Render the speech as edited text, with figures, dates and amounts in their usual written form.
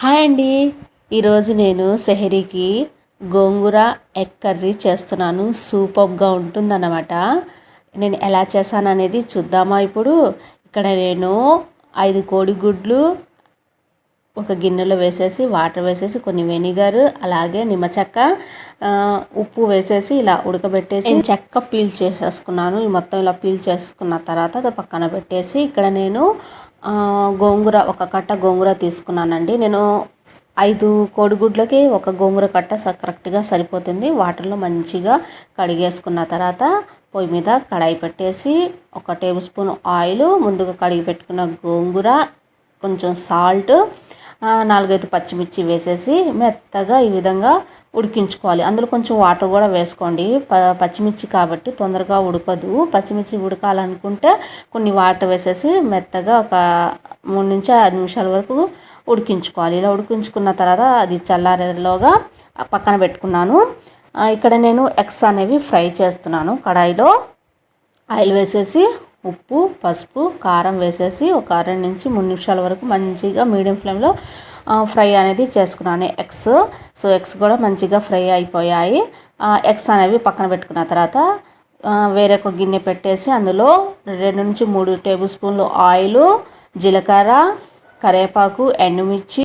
Hi అండి. ఈరోజు నేను సెహరీకి గోంగూర ఎగ్ కర్రీ చేస్తున్నాను. సూపర్గా ఉంటుందన్నమాట. నేను ఎలా చేశాను అనేది చూద్దామా ఇప్పుడు. ఇక్కడ నేను 5 కోడిగుడ్లు ఒక గిన్నెలో వేసేసి వాటర్ వేసేసి కొన్ని వెనిగర్ అలాగే నిమ్మచెక్క ఉప్పు వేసేసి ఇలా ఉడకబెట్టేసి చెక్క పీల్ చేసేసుకున్నాను. ఈ మొత్తం ఇలా పీల్ చేసుకున్న తర్వాత అది పక్కన పెట్టేసి ఇక్కడ నేను గోంగూర ఒక కట్ట గోంగూర తీసుకున్నానండి. నేను 5 కోడిగుడ్లకి ఒక గోంగూర కట్ట కరెక్ట్గా సరిపోతుంది. వాటర్లో మంచిగా కడిగేసుకున్న తర్వాత పొయ్యి మీద కడాయి పెట్టేసి 1 టేబుల్ స్పూన్ ఆయిల్, ముందుగా కడిగి పెట్టుకున్న గోంగూర, కొంచెం సాల్ట్, 4-5 పచ్చిమిర్చి వేసేసి మెత్తగా ఈ విధంగా ఉడికించుకోవాలి. అందులో కొంచెం వాటర్ కూడా వేసుకోండి. పచ్చిమిర్చి కాబట్టి తొందరగా ఉడకదు. పచ్చిమిర్చి ఉడకాలనుకుంటే కొన్ని వాటర్ వేసేసి మెత్తగా ఒక 3-5 నిమిషాల వరకు ఉడికించుకోవాలి. ఇలా ఉడికించుకున్న తర్వాత అది చల్లారేలోగా పక్కన పెట్టుకున్నాను. ఇక్కడ నేను ఎగ్స్ అనేవి ఫ్రై చేస్తున్నాను. కడాయిలో ఆయిల్ వేసేసి ఉప్పు, పసుపు, కారం వేసేసి ఒక 2-3 నిమిషాల వరకు మంచిగా మీడియం ఫ్లేమ్లో ఫ్రై అనేది చేసుకున్నాను ఎగ్స్. సో ఎగ్స్ కూడా మంచిగా ఫ్రై అయిపోయాయి. ఎగ్స్ అనేవి పక్కన పెట్టుకున్న తర్వాత వేరే ఒక గిన్నె పెట్టేసి అందులో 2-3 టేబుల్ స్పూన్లు ఆయిల్, జీలకర్ర, కరివేపాకు, ఎండుమిర్చి,